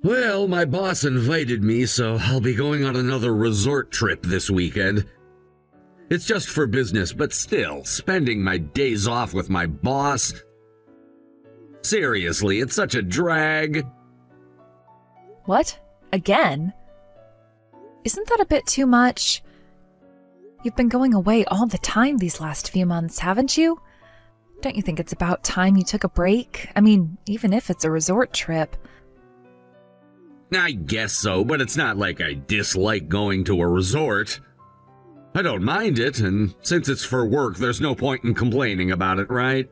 Well, my boss invited me, so I'll be going on another resort trip this weekend. It's just for business, but still, spending my days off with my boss. Seriously, it's such a drag. What? Again? Isn't that a bit too much? You've been going away all the time these last few months, haven't you? Don't you think it's about time you took a break? I mean, even if it's a resort trip. I guess so, but it's not like I dislike going to a resort. I don't mind it, and since it's for work, there's no point in complaining about it, right?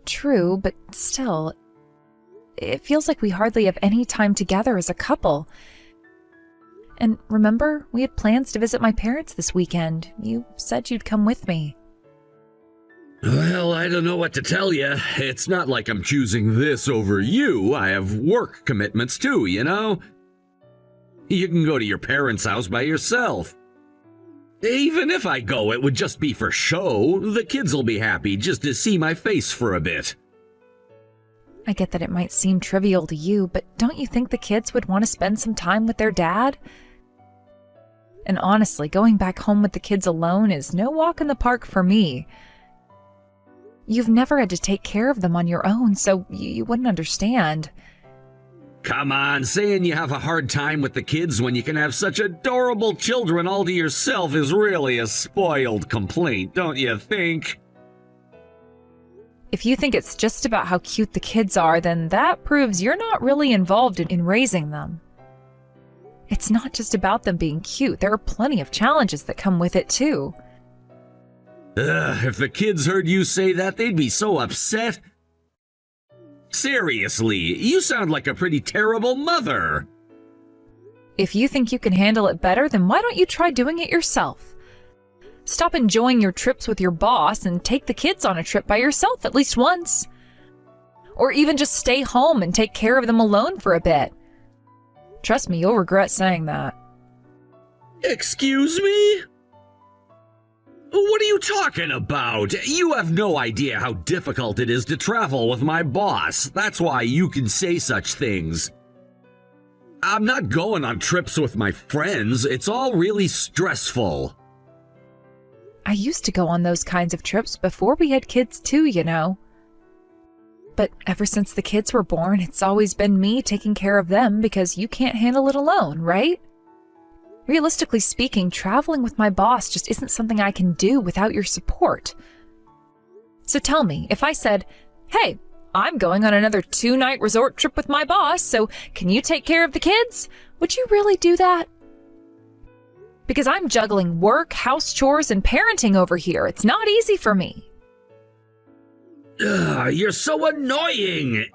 True, but still, it feels like we hardly have any time together as a couple. And remember, we had plans to visit my parents this weekend. You said you'd come with me. Well, I don't know what to tell you. It's not like I'm choosing this over you. I have work commitments too, you know? You can go to your parents' house by yourself. Even if I go, it would just be for show. The kids will be happy just to see my face for a bit. I get that it might seem trivial to you, but don't you think the kids would want to spend some time with their dad? And honestly, going back home with the kids alone is no walk in the park for me. You've never had to take care of them on your own, so you wouldn't understand. Come on, saying you have a hard time with the kids when you can have such adorable children all to yourself is really a spoiled complaint, don't you think? If you think it's just about how cute the kids are, then that proves you're not really involved in raising them. It's not just about them being cute. There are plenty of challenges that come with it, too. If the kids heard you say that, they'd be so upset. Seriously, you sound like a pretty terrible mother. If you think you can handle it better, then why don't you try doing it yourself? Stop enjoying your trips with your boss and take the kids on a trip by yourself at least once. Or even just stay home and take care of them alone for a bit. Trust me, you'll regret saying that. Excuse me? What are you talking about? You have no idea how difficult it is to travel with my boss. That's why you can say such things. I'm not going on trips with my friends. It's all really stressful. I used to go on those kinds of trips before we had kids too, you know. But ever since the kids were born, it's always been me taking care of them because you can't handle it alone, right? Realistically speaking, traveling with my boss just isn't something I can do without your support. So tell me, if I said, hey, I'm going on another 2-night resort trip with my boss, so can you take care of the kids? Would you really do that? Because I'm juggling work, house chores, and parenting over here. It's not easy for me. You're so annoying.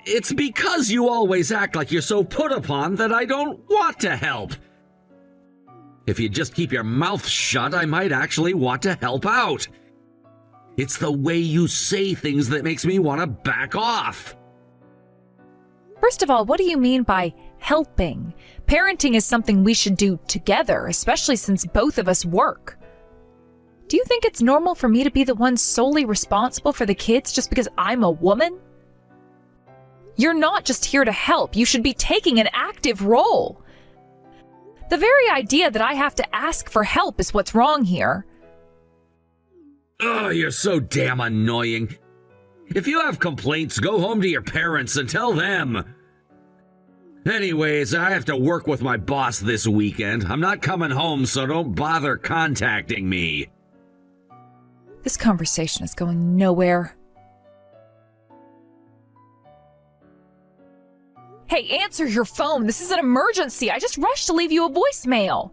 It's because you always act like you're so put upon that I don't want to help. If you just keep your mouth shut, I might actually want to help out. It's the way you say things that makes me want to back off. First of all, what do you mean by helping? Parenting is something we should do together, especially since both of us work. Do you think it's normal for me to be the one solely responsible for the kids just because I'm a woman? You're not just here to help. You should be taking an active role. The very idea that I have to ask for help is what's wrong here. Oh, you're so damn annoying. If you have complaints, go home to your parents and tell them. Anyways, I have to work with my boss this weekend. I'm not coming home, so don't bother contacting me. This conversation is going nowhere. Hey, answer your phone. This is an emergency. I just rushed to leave you a voicemail.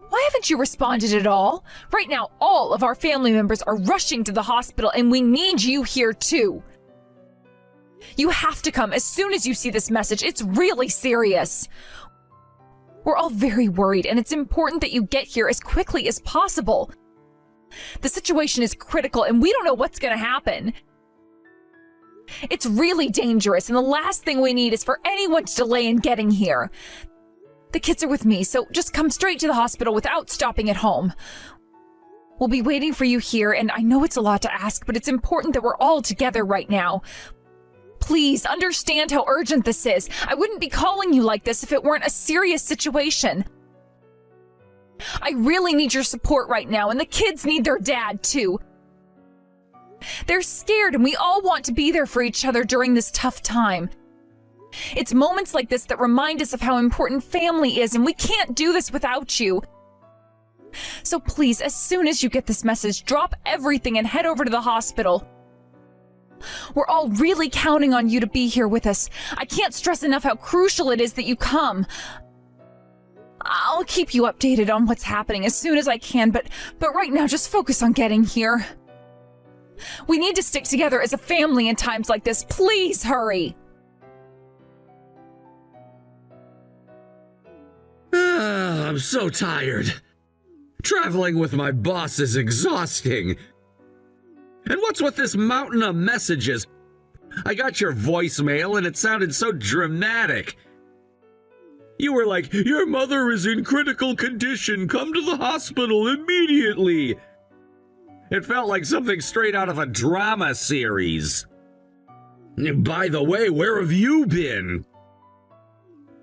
Why haven't you responded at all? Right now, all of our family members are rushing to the hospital and we need you here too. You have to come as soon as you see this message. It's really serious. We're all very worried and it's important that you get here as quickly as possible. The situation is critical and we don't know what's going to happen. It's really dangerous, and the last thing we need is for anyone to delay in getting here. The kids are with me, so just come straight to the hospital without stopping at home. We'll be waiting for you here, and I know it's a lot to ask, but it's important that we're all together right now. please understand how urgent this is. I wouldn't be calling you like this if it weren't a serious situation. I really need your support right now, and the kids need their dad, too. They're scared, and we all want to be there for each other during this tough time. It's moments like this that remind us of how important family is, and we can't do this without you. So please, as soon as you get this message, drop everything and head over to the hospital. We're all really counting on you to be here with us. I can't stress enough how crucial it is that you come. I'll keep you updated on what's happening as soon as I can, but right now just focus on getting here. We need to stick together as a family in times like this. Please hurry. I'm so tired. Traveling with my boss is exhausting. And what's with this mountain of messages? I got your voicemail and it sounded so dramatic. You were like, "Your mother is in critical condition. Come to the hospital immediately." It felt like something straight out of a drama series. By the way, where have you been?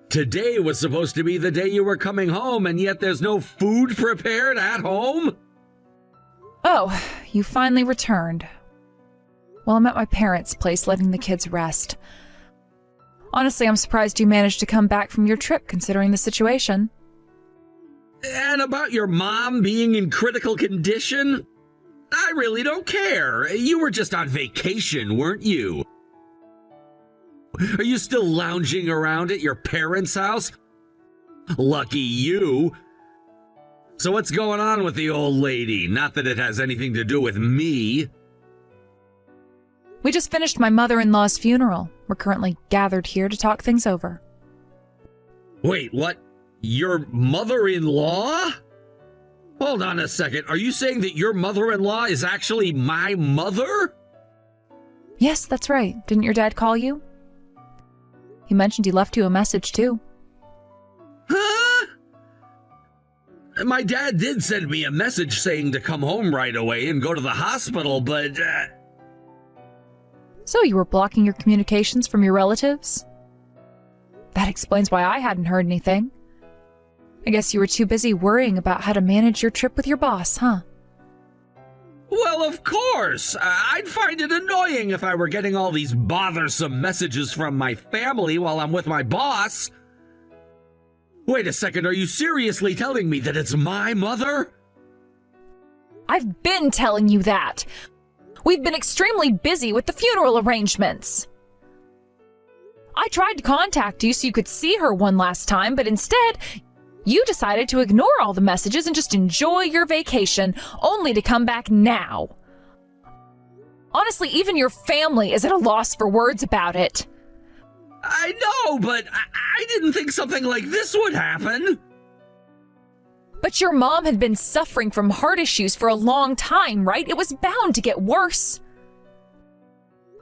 Today was supposed to be the day you were coming home, and yet there's no food prepared at home? Oh, you finally returned. Well, I'm at my parents' place letting the kids rest. Honestly, I'm surprised you managed to come back from your trip considering the situation. And about your mom being in critical condition? I really don't care. You were just on vacation, weren't you? Are you still lounging around at your parents' house? Lucky you. So what's going on with the old lady? Not that it has anything to do with me. We just finished my mother-in-law's funeral. We're currently gathered here to talk things over. Wait, what? Your mother-in-law? Hold on a second. Are you saying that your mother-in-law is actually my mother? Yes, that's right. Didn't your dad call you? He mentioned he left you a message, too. Huh? My dad did send me a message saying to come home right away and go to the hospital, but... So you were blocking your communications from your relatives? That explains why I hadn't heard anything. I guess you were too busy worrying about how to manage your trip with your boss, huh? Well, of course. I'd find it annoying if I were getting all these bothersome messages from my family while I'm with my boss. Wait a second, are you seriously telling me that it's my mother? I've been telling you that. We've been extremely busy with the funeral arrangements. I tried to contact you so you could see her one last time, but instead, you decided to ignore all the messages and just enjoy your vacation, only to come back now. Honestly, even your family is at a loss for words about it. I know, but I didn't think something like this would happen. But your mom had been suffering from heart issues for a long time, right? It was bound to get worse.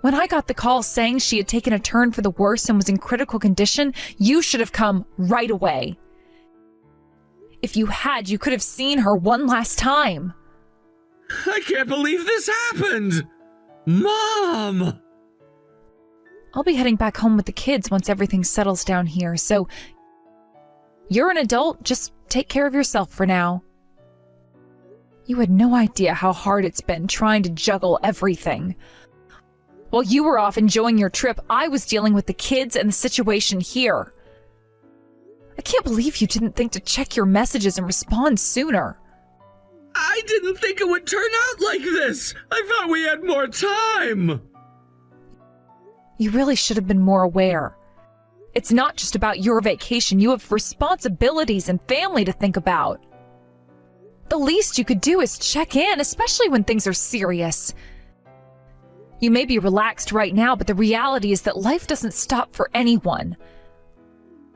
When I got the call saying she had taken a turn for the worse and was in critical condition, you should have come right away. If you had, you could have seen her one last time. I can't believe this happened! Mom! I'll be heading back home with the kids once everything settles down here, so you're an adult, just take care of yourself for now. You had no idea how hard it's been trying to juggle everything. While you were off enjoying your trip, I was dealing with the kids and the situation here. I can't believe you didn't think to check your messages and respond sooner. I didn't think it would turn out like this! I thought we had more time! You really should have been more aware. It's not just about your vacation. You have responsibilities and family to think about. The least you could do is check in, especially when things are serious. You may be relaxed right now, but the reality is that life doesn't stop for anyone.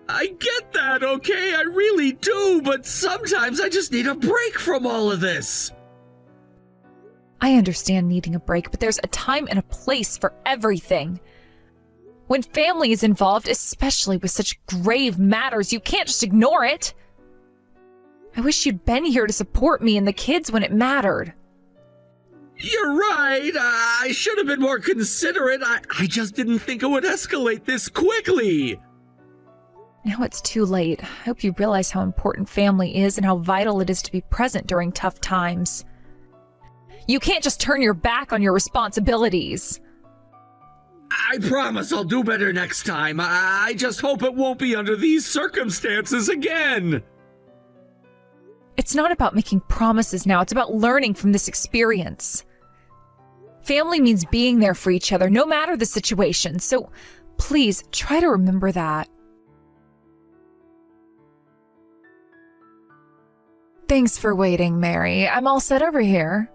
I get that, okay? I really do, but sometimes I just need a break from all of this. I understand needing a break, but there's a time and a place for everything. When family is involved, especially with such grave matters, you can't just ignore it. I wish you'd been here to support me and the kids when it mattered. You're right. I should have been more considerate. I just didn't think it would escalate this quickly. Now it's too late. I hope you realize how important family is and how vital it is to be present during tough times. You can't just turn your back on your responsibilities. I promise I'll do better next time. I just hope it won't be under these circumstances again. It's not about making promises now. It's about learning from this experience. Family means being there for each other, no matter the situation. So please try to remember that. Thanks for waiting, Mary. I'm all set over here.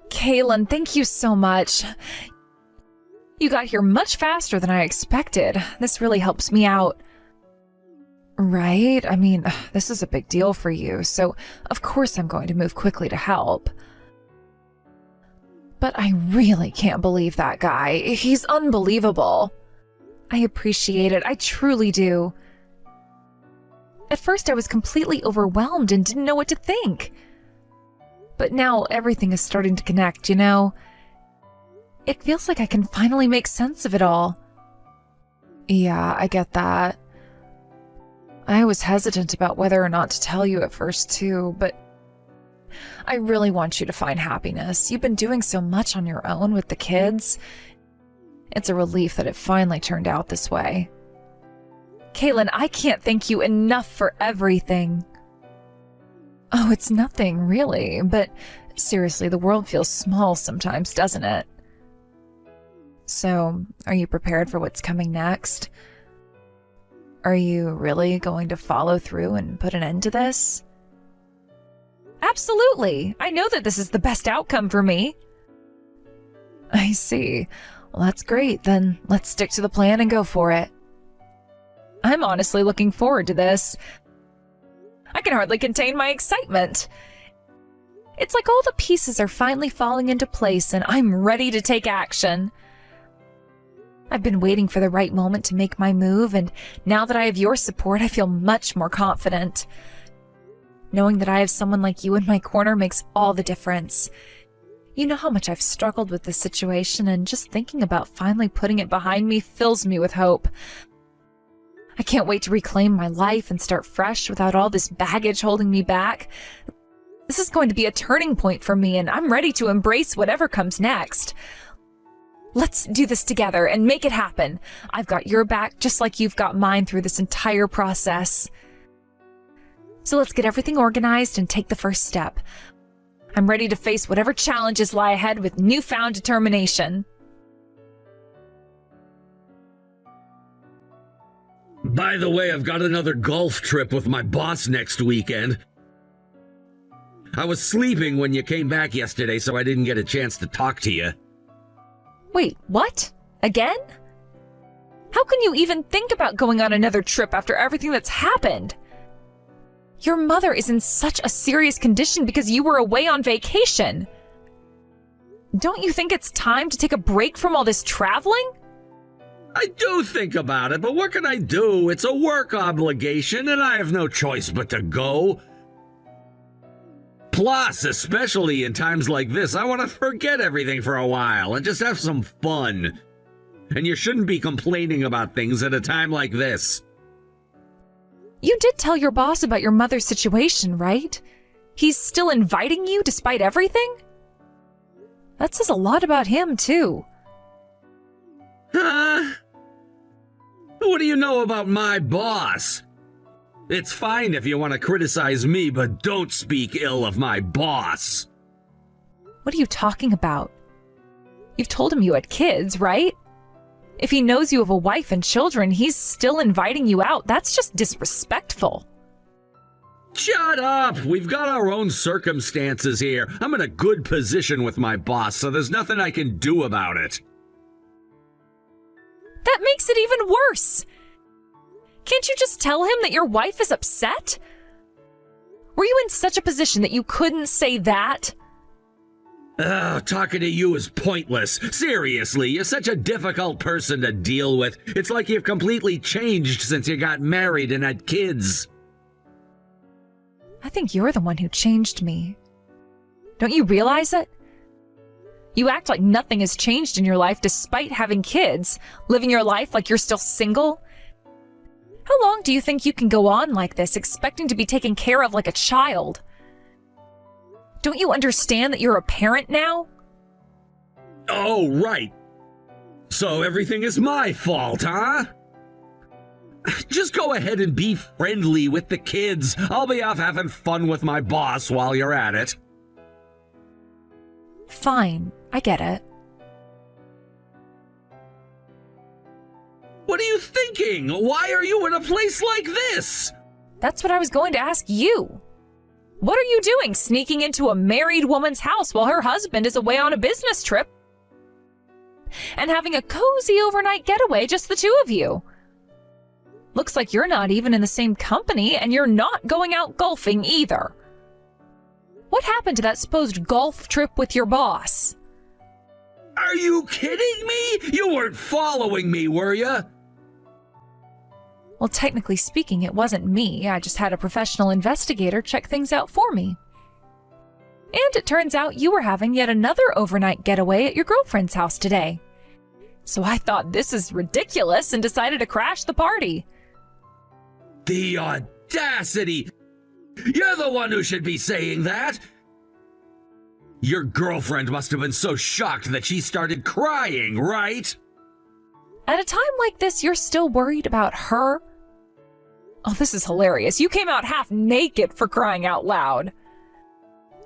Kaylin, thank you so much. You got here much faster than I expected. This really helps me out. Right? I mean, this is a big deal for you, so of course I'm going to move quickly to help. But I really can't believe that guy. He's unbelievable. I appreciate it. I truly do. At first I was completely overwhelmed and didn't know what to think. But now everything is starting to connect, you know? It feels like I can finally make sense of it all. Yeah, I get that. I was hesitant about whether or not to tell you at first too, but I really want you to find happiness. You've been doing so much on your own with the kids. It's a relief that it finally turned out this way. Kaylin, I can't thank you enough for everything. Oh, it's nothing, really, but seriously, the world feels small sometimes, doesn't it? So, are you prepared for what's coming next? Are you really going to follow through and put an end to this? Absolutely! I know that this is the best outcome for me. I see. Well, that's great. Then let's stick to the plan and go for it. I'm honestly looking forward to this. I can hardly contain my excitement. It's like all the pieces are finally falling into place and I'm ready to take action. I've been waiting for the right moment to make my move, and now that I have your support, I feel much more confident. Knowing that I have someone like you in my corner makes all the difference. You know how much I've struggled with this situation, and just thinking about finally putting it behind me fills me with hope. I can't wait to reclaim my life and start fresh without all this baggage holding me back. This is going to be a turning point for me, and I'm ready to embrace whatever comes next. Let's do this together and make it happen. I've got your back just like you've got mine through this entire process. So let's get everything organized and take the first step. I'm ready to face whatever challenges lie ahead with newfound determination. By the way, I've got another golf trip with my boss next weekend. I was sleeping when you came back yesterday, so I didn't get a chance to talk to you. Wait, what? Again? How can you even think about going on another trip after everything that's happened? Your mother is in such a serious condition because you were away on vacation. Don't you think it's time to take a break from all this traveling? I do think about it, but what can I do? It's a work obligation, and I have no choice but to go. Plus, especially in times like this, I want to forget everything for a while and just have some fun. And you shouldn't be complaining about things at a time like this. You did tell your boss about your mother's situation, right? He's still inviting you despite everything? That says a lot about him, too. Huh? What do you know about my boss? It's fine if you want to criticize me, but don't speak ill of my boss. What are you talking about? You've told him you had kids, right? If he knows you have a wife and children, he's still inviting you out. That's just disrespectful. Shut up! We've got our own circumstances here. I'm in a good position with my boss, so there's nothing I can do about it. That makes it even worse. Can't you just tell him that your wife is upset? Were you in such a position that you couldn't say that? Talking to you is pointless. Seriously, you're such a difficult person to deal with. It's like you've completely changed since you got married and had kids. I think you're the one who changed me. Don't you realize it? You act like nothing has changed in your life despite having kids, living your life like you're still single. How long do you think you can go on like this, expecting to be taken care of like a child? Don't you understand that you're a parent now? Oh, right. So everything is my fault, huh? Just go ahead and be friendly with the kids. I'll be off having fun with my boss while you're at it. Fine, I get it. What are you thinking? Why are you in a place like this? That's what I was going to ask you. What are you doing sneaking into a married woman's house while her husband is away on a business trip? And having a cozy overnight getaway, just the two of you. Looks like you're not even in the same company, and you're not going out golfing either. What happened to that supposed golf trip with your boss? Are you kidding me? You weren't following me, were you? Well, technically speaking, it wasn't me. I just had a professional investigator check things out for me. And it turns out you were having yet another overnight getaway at your girlfriend's house today. So I thought this is ridiculous and decided to crash the party. The audacity! You're the one who should be saying that! Your girlfriend must have been so shocked that she started crying, right? At a time like this, you're still worried about her? Oh, this is hilarious. You came out half naked, for crying out loud.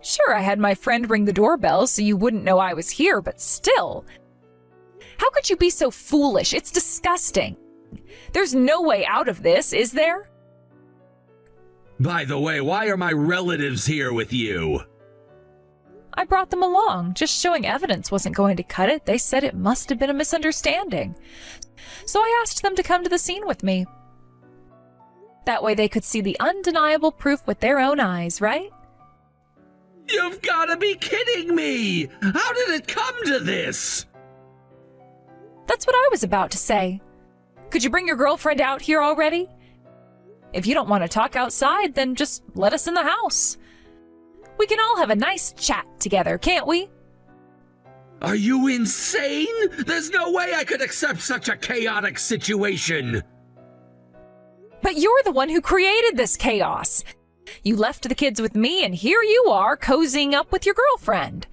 Sure, I had my friend ring the doorbell so you wouldn't know I was here, but still. How could you be so foolish? It's disgusting. There's no way out of this, is there? By the way, why are my relatives here with you? I brought them along. Just showing evidence wasn't going to cut it. They said it must have been a misunderstanding. So I asked them to come to the scene with me. That way they could see the undeniable proof with their own eyes, right? You've got to be kidding me! How did it come to this? That's what I was about to say. Could you bring your girlfriend out here already? If you don't want to talk outside, then just let us in the house. We can all have a nice chat together, can't we? Are you insane? There's no way I could accept such a chaotic situation. But you're the one who created this chaos. You left the kids with me, and here you are cozying up with your girlfriend.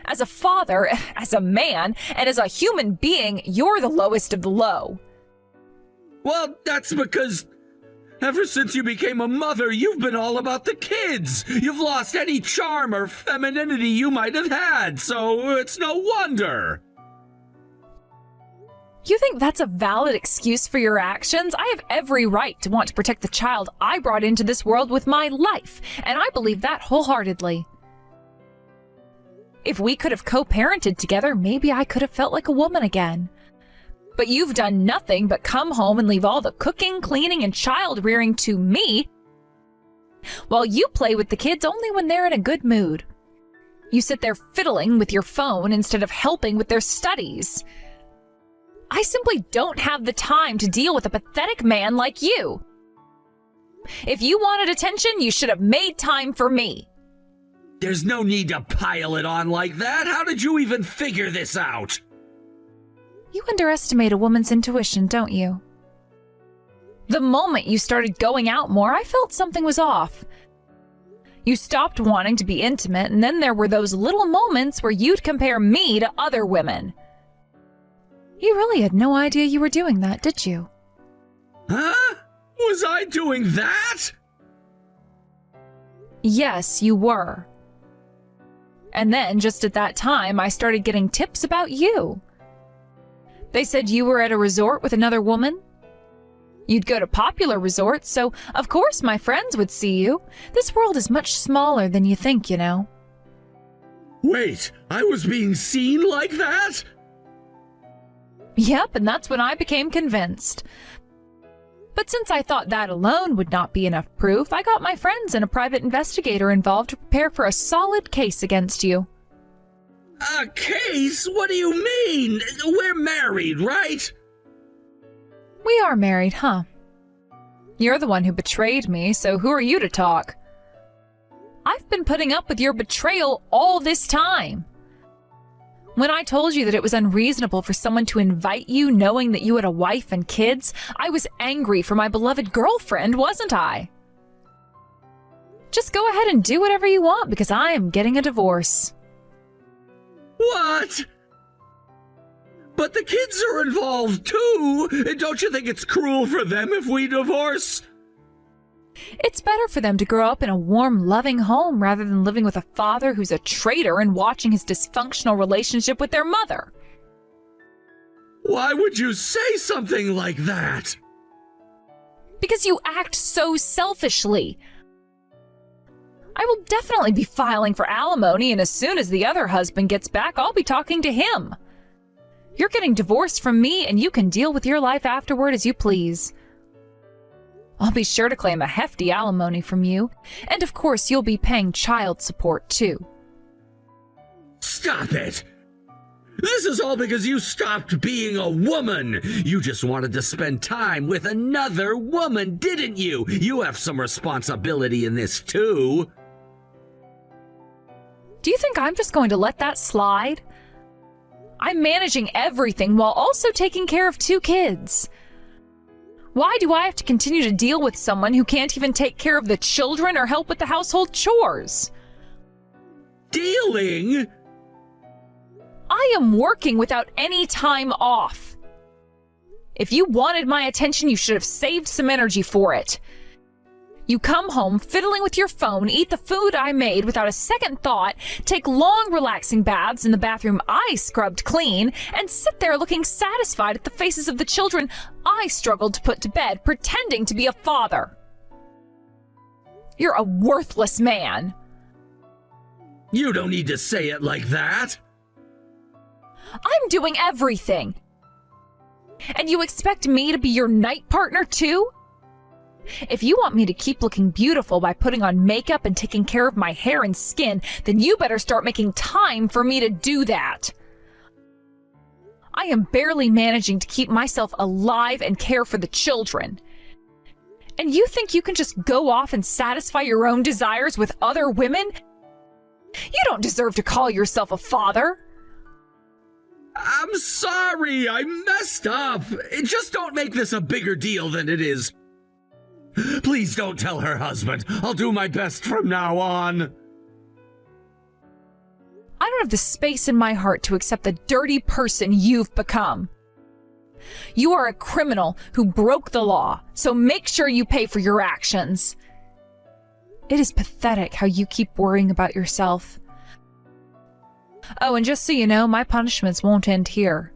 As a father, as a man, and as a human being, you're the lowest of the low. Well, that's because ever since you became a mother, you've been all about the kids. You've lost any charm or femininity you might have had, so it's no wonder. You think that's a valid excuse for your actions? I have every right to want to protect the child I brought into this world with my life, and I believe that wholeheartedly. If we could have co-parented together, maybe I could have felt like a woman again. But you've done nothing but come home and leave all the cooking, cleaning, and child rearing to me, while you play with the kids only when they're in a good mood. You sit there fiddling with your phone instead of helping with their studies. I simply don't have the time to deal with a pathetic man like you. If you wanted attention, you should have made time for me. There's no need to pile it on like that. How did you even figure this out? You underestimate a woman's intuition, don't you? The moment you started going out more, I felt something was off. You stopped wanting to be intimate, and then there were those little moments where you'd compare me to other women. You really had no idea you were doing that, did you? Huh? Was I doing that? Yes, you were. And then, just at that time, I started getting tips about you. They said you were at a resort with another woman. You'd go to popular resorts, so of course my friends would see you. This world is much smaller than you think, you know. Wait, I was being seen like that? Yep, and that's when I became convinced. But since I thought that alone would not be enough proof, I got my friends and a private investigator involved to prepare for a solid case against you. A case? What do you mean? We're married, right? We are married, huh? You're the one who betrayed me, so who are you to talk? I've been putting up with your betrayal all this time. When I told you that it was unreasonable for someone to invite you knowing that you had a wife and kids, I was angry for my beloved girlfriend, wasn't I? Just go ahead and do whatever you want because I am getting a divorce. What? But the kids are involved too! Don't you think it's cruel for them if we divorce? It's better for them to grow up in a warm, loving home rather than living with a father who's a traitor and watching his dysfunctional relationship with their mother. Why would you say something like that? Because you act so selfishly. I will definitely be filing for alimony, and as soon as the other husband gets back, I'll be talking to him. You're getting divorced from me, and you can deal with your life afterward as you please. I'll be sure to claim a hefty alimony from you, and of course you'll be paying child support too. Stop it! This is all because you stopped being a woman! You just wanted to spend time with another woman, didn't you? You have some responsibility in this too. Do you think I'm just going to let that slide? I'm managing everything while also taking care of 2 kids. Why do I have to continue to deal with someone who can't even take care of the children or help with the household chores? Dealing? I am working without any time off. If you wanted my attention, you should have saved some energy for it. You come home fiddling with your phone, eat the food I made without a second thought, take long relaxing baths in the bathroom I scrubbed clean, and sit there looking satisfied at the faces of the children I struggled to put to bed, pretending to be a father. You're a worthless man. You don't need to say it like that. I'm doing everything. And you expect me to be your night partner too? If you want me to keep looking beautiful by putting on makeup and taking care of my hair and skin, then you better start making time for me to do that. I am barely managing to keep myself alive and care for the children. And you think you can just go off and satisfy your own desires with other women? You don't deserve to call yourself a father. I'm sorry, I messed up. Just don't make this a bigger deal than it is. Please don't tell her husband. I'll do my best from now on. I don't have the space in my heart to accept the dirty person you've become. You are a criminal who broke the law, so make sure you pay for your actions. It is pathetic how you keep worrying about yourself. Oh, and just so you know, my punishments won't end here.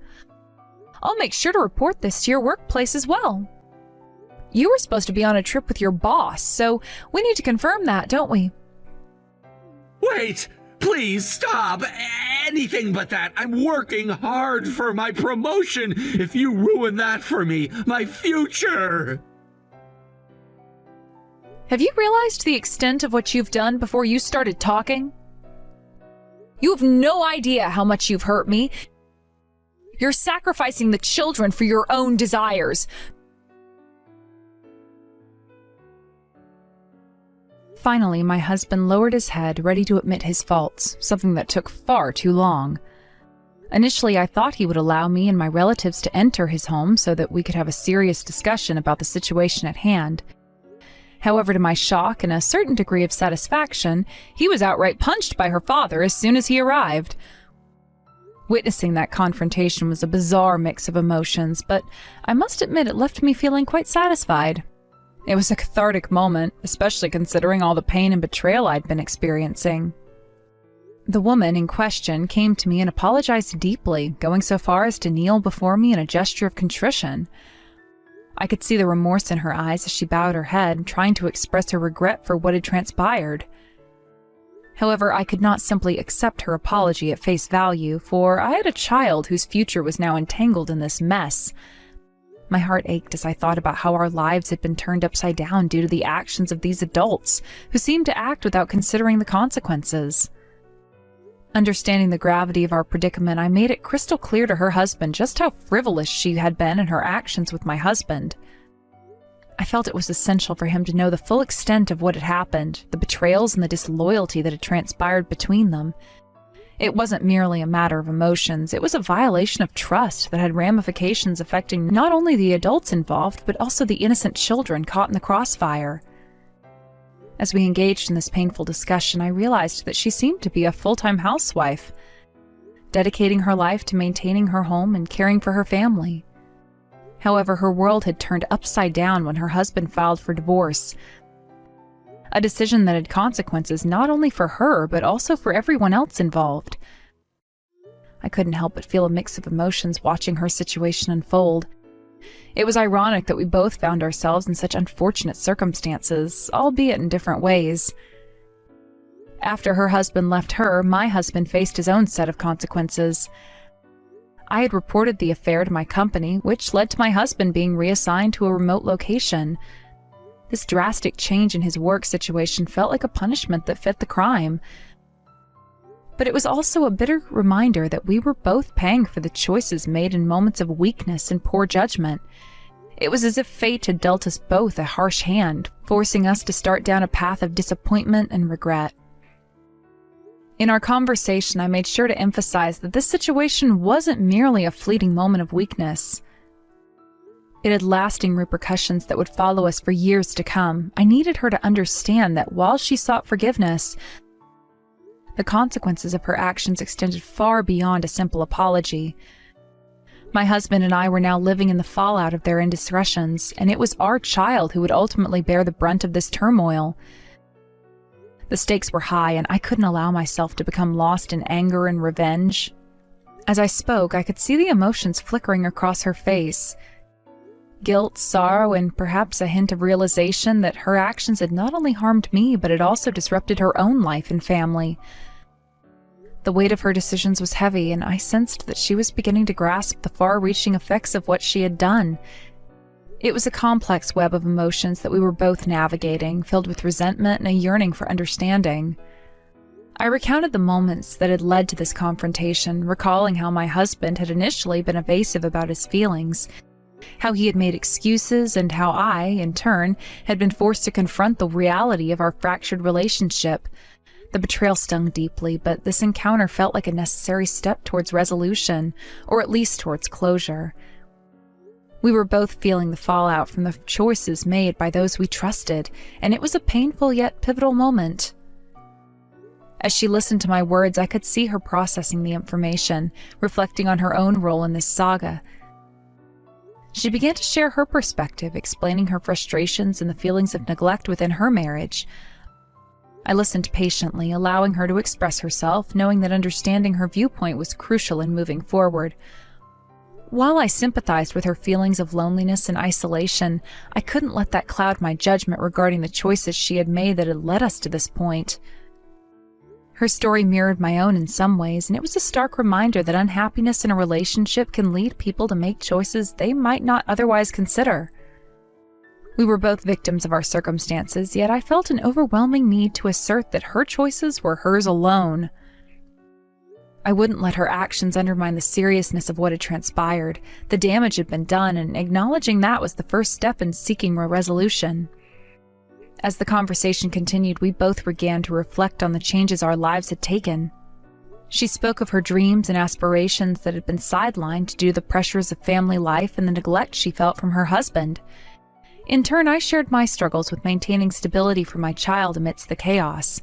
I'll make sure to report this to your workplace as well. You were supposed to be on a trip with your boss, so we need to confirm that, don't we? Wait! Please stop! Anything but that! I'm working hard for my promotion! If you ruin that for me, my future! Have you realized the extent of what you've done before you started talking? You have no idea how much you've hurt me. You're sacrificing the children for your own desires. Finally, my husband lowered his head, ready to admit his faults, something that took far too long. Initially, I thought he would allow me and my relatives to enter his home so that we could have a serious discussion about the situation at hand. However, to my shock and a certain degree of satisfaction, he was outright punched by her father as soon as he arrived. Witnessing that confrontation was a bizarre mix of emotions, but I must admit it left me feeling quite satisfied. It was a cathartic moment, especially considering all the pain and betrayal I'd been experiencing. The woman in question came to me and apologized deeply, going so far as to kneel before me in a gesture of contrition. I could see the remorse in her eyes as she bowed her head, trying to express her regret for what had transpired. However, I could not simply accept her apology at face value, for I had a child whose future was now entangled in this mess. My heart ached as I thought about how our lives had been turned upside down due to the actions of these adults, who seemed to act without considering the consequences. Understanding the gravity of our predicament, I made it crystal clear to her husband just how frivolous she had been in her actions with my husband. I felt it was essential for him to know the full extent of what had happened, the betrayals and the disloyalty that had transpired between them. It wasn't merely a matter of emotions, it was a violation of trust that had ramifications affecting not only the adults involved, but also the innocent children caught in the crossfire. As we engaged in this painful discussion, I realized that she seemed to be a full-time housewife, dedicating her life to maintaining her home and caring for her family. However, her world had turned upside down when her husband filed for divorce, a decision that had consequences not only for her, but also for everyone else involved. I couldn't help but feel a mix of emotions watching her situation unfold. It was ironic that we both found ourselves in such unfortunate circumstances, albeit in different ways. After her husband left her, my husband faced his own set of consequences. I had reported the affair to my company, which led to my husband being reassigned to a remote location. This drastic change in his work situation felt like a punishment that fit the crime. But it was also a bitter reminder that we were both paying for the choices made in moments of weakness and poor judgment. It was as if fate had dealt us both a harsh hand, forcing us to start down a path of disappointment and regret. In our conversation, I made sure to emphasize that this situation wasn't merely a fleeting moment of weakness. It had lasting repercussions that would follow us for years to come. I needed her to understand that while she sought forgiveness, the consequences of her actions extended far beyond a simple apology. My husband and I were now living in the fallout of their indiscretions, and it was our child who would ultimately bear the brunt of this turmoil. The stakes were high, and I couldn't allow myself to become lost in anger and revenge. As I spoke, I could see the emotions flickering across her face. Guilt, sorrow, and perhaps a hint of realization that her actions had not only harmed me, but had also disrupted her own life and family. The weight of her decisions was heavy, and I sensed that she was beginning to grasp the far-reaching effects of what she had done. It was a complex web of emotions that we were both navigating, filled with resentment and a yearning for understanding. I recounted the moments that had led to this confrontation, recalling how my husband had initially been evasive about his feelings, how he had made excuses, and how I, in turn, had been forced to confront the reality of our fractured relationship. The betrayal stung deeply, but this encounter felt like a necessary step towards resolution, or at least towards closure. We were both feeling the fallout from the choices made by those we trusted, and it was a painful yet pivotal moment. As she listened to my words, I could see her processing the information, reflecting on her own role in this saga. She began to share her perspective, explaining her frustrations and the feelings of neglect within her marriage. I listened patiently, allowing her to express herself, knowing that understanding her viewpoint was crucial in moving forward. While I sympathized with her feelings of loneliness and isolation, I couldn't let that cloud my judgment regarding the choices she had made that had led us to this point. Her story mirrored my own in some ways, and it was a stark reminder that unhappiness in a relationship can lead people to make choices they might not otherwise consider. We were both victims of our circumstances, yet I felt an overwhelming need to assert that her choices were hers alone. I wouldn't let her actions undermine the seriousness of what had transpired. The damage had been done, and acknowledging that was the first step in seeking a resolution. As the conversation continued, we both began to reflect on the changes our lives had taken. She spoke of her dreams and aspirations that had been sidelined due to the pressures of family life and the neglect she felt from her husband. In turn, I shared my struggles with maintaining stability for my child amidst the chaos.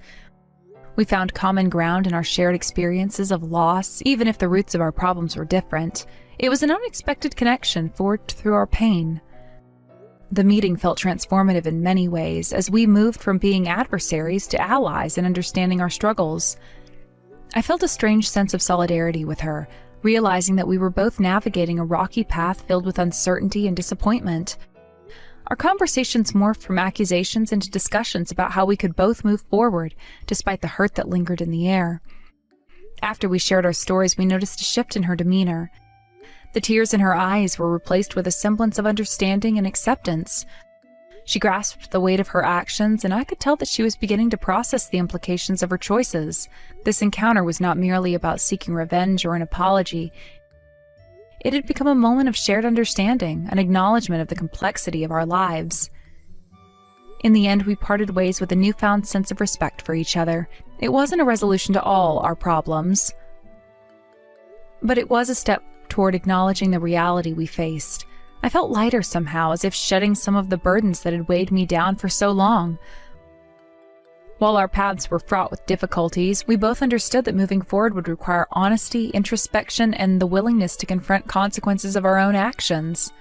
We found common ground in our shared experiences of loss, even if the roots of our problems were different. It was an unexpected connection forged through our pain. The meeting felt transformative in many ways, as we moved from being adversaries to allies in understanding our struggles. I felt a strange sense of solidarity with her, realizing that we were both navigating a rocky path filled with uncertainty and disappointment. Our conversations morphed from accusations into discussions about how we could both move forward, despite the hurt that lingered in the air. After we shared our stories, we noticed a shift in her demeanor. The tears in her eyes were replaced with a semblance of understanding and acceptance. She grasped the weight of her actions, and I could tell that she was beginning to process the implications of her choices. This encounter was not merely about seeking revenge or an apology. It had become a moment of shared understanding, an acknowledgement of the complexity of our lives. In the end, we parted ways with a newfound sense of respect for each other. It wasn't a resolution to all our problems, But it was a step toward acknowledging the reality we faced. I felt lighter somehow, as if shedding some of the burdens that had weighed me down for so long. While our paths were fraught with difficulties, we both understood that moving forward would require honesty, introspection, and the willingness to confront consequences of our own actions.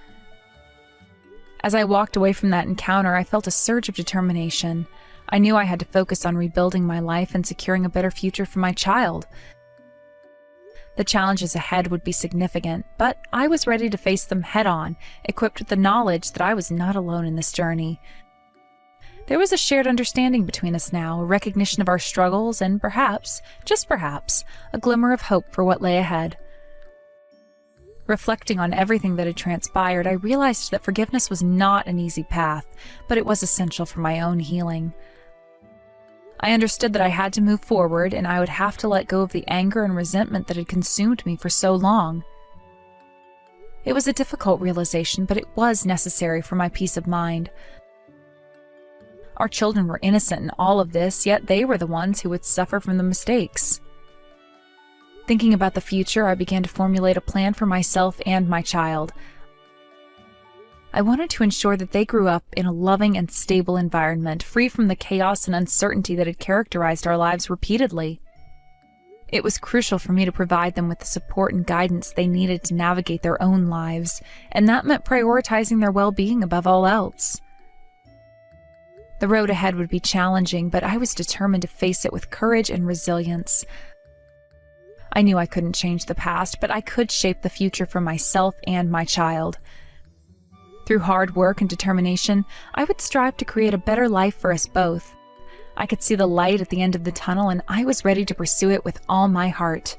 As I walked away from that encounter, I felt a surge of determination. I knew I had to focus on rebuilding my life and securing a better future for my child. The challenges ahead would be significant, but I was ready to face them head-on, equipped with the knowledge that I was not alone in this journey. There was a shared understanding between us now, a recognition of our struggles, and perhaps, just perhaps, a glimmer of hope for what lay ahead. Reflecting on everything that had transpired, I realized that forgiveness was not an easy path, but it was essential for my own healing. I understood that I had to move forward, and I would have to let go of the anger and resentment that had consumed me for so long. It was a difficult realization, but it was necessary for my peace of mind. Our children were innocent in all of this, yet they were the ones who would suffer from the mistakes. Thinking about the future, I began to formulate a plan for myself and my child. I wanted to ensure that they grew up in a loving and stable environment, free from the chaos and uncertainty that had characterized our lives repeatedly. It was crucial for me to provide them with the support and guidance they needed to navigate their own lives, and that meant prioritizing their well-being above all else. The road ahead would be challenging, but I was determined to face it with courage and resilience. I knew I couldn't change the past, but I could shape the future for myself and my child. Through hard work and determination, I would strive to create a better life for us both. I could see the light at the end of the tunnel, and I was ready to pursue it with all my heart.